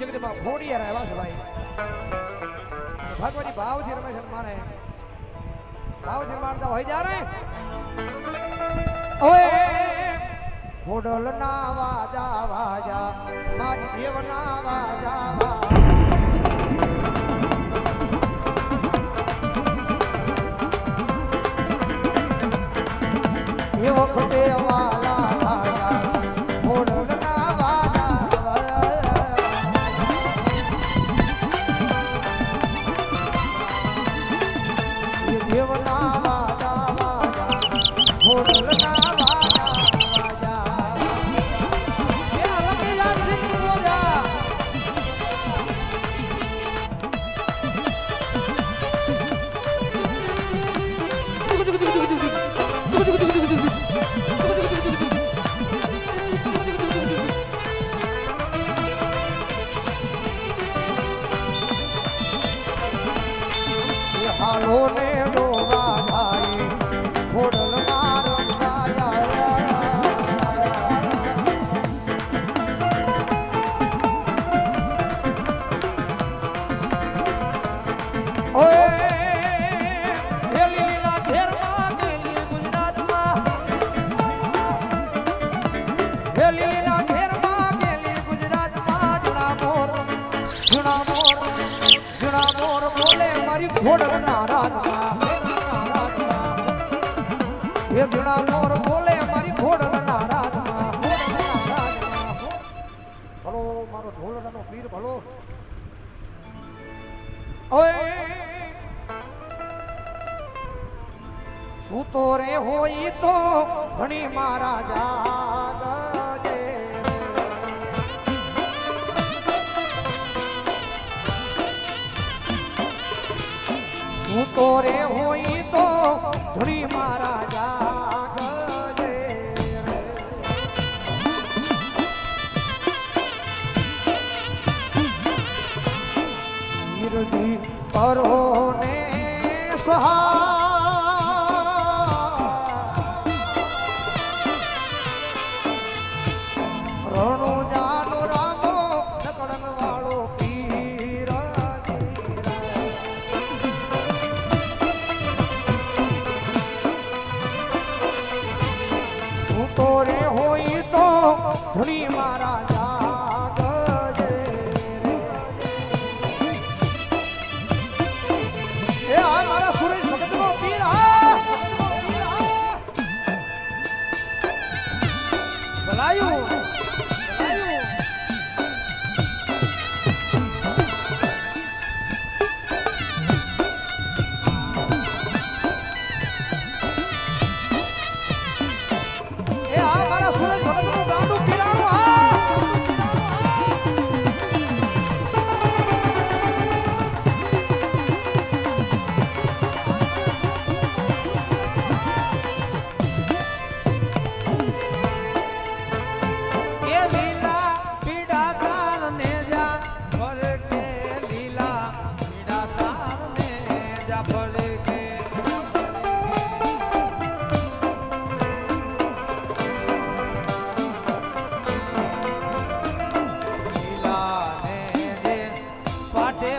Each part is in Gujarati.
જગતમાં ફોડિયા આવ્યા છે ભાઈ ભગવાનની ભાવથી રમેશ માણે ભાવથી મારતા હોય જા રે ઓય ફોડલ ના વાજા વાજા મારી દેવ ના વાજા એ વખતે વાલા વાજા ફોડલ ના વાજા દેવ ના વાજા વાજા ફોડલ ના હાલો ને ડોબા થાય ફોડલ મારો ઓય લીલા ઘેરમાં ગયેલી ગુજરાતમાં લીલા ઘેરમાં ગયેલી ગુજરાતમાં જુણા મોર બોલે મારી ફોડલ નારાજમાં એ જુણા મોર બોલે મારી ફોડલ નારાજમાં ભલો મારો ઢોલડાનો પીર ભલો ઓય સૂતો રે હોય તો ઘણી મારા જાગજે સૂતો રે હોય તો ઘણી મારા જાગજે વીરજી કરો ને સહા ધણી મારા જાગજે એ આ મારા સુરેશ ભગતનો પીર ભલાયું એ આ મારા સુરેશ ભગતનો ગાંડું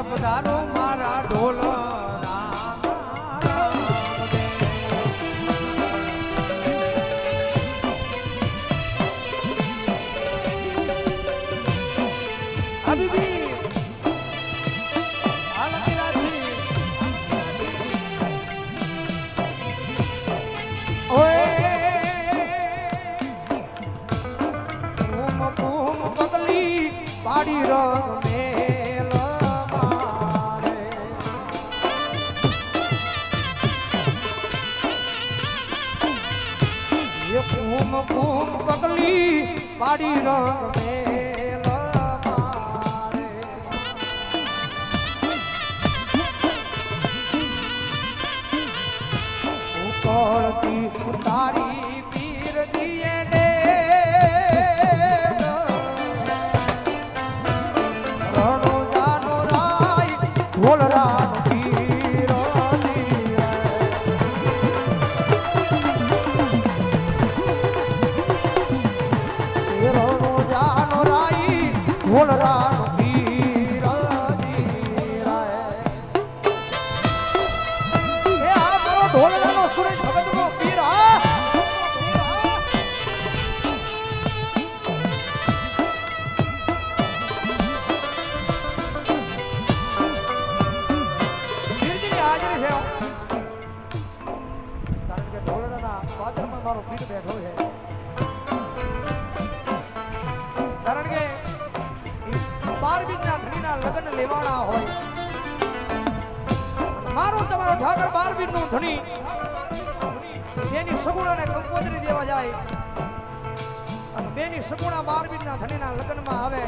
પધારો મારા ઢોલ પાડી રંગ ફૂમ પગલી પાડી રંગ મેલ મારે ઉકળતી તારી પીર દિયે દે રણો જાનો રાય ઢોલ રામ ઢોલ રામ તમારો પીઠ બેઠો છે કારણ કે 12 બીજના ધણીના લગ્ન લેવાના હોય મારો તમારો ઠાકર 12 બીજનું ધણી બેની સગુણાને કંકોત્રી દેવા જાય અને બેની સગુણા 12 બીજના ધણીના લગ્નમાં આવે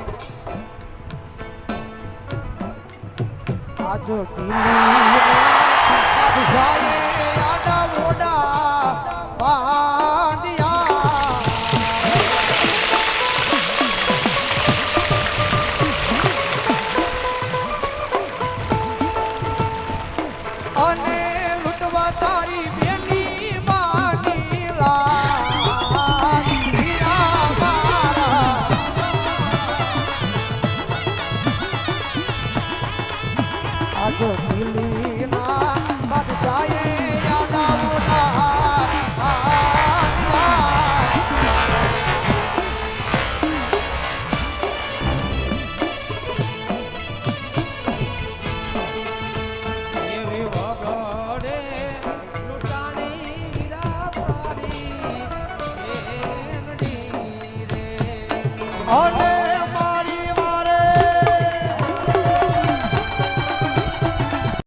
આજો બાદશાહે આડા મોડા બાંધ્યા અને લૂંટવા તારી બેની માની આજો દિલ્હીના બાદશાહે આડા મોડા Oh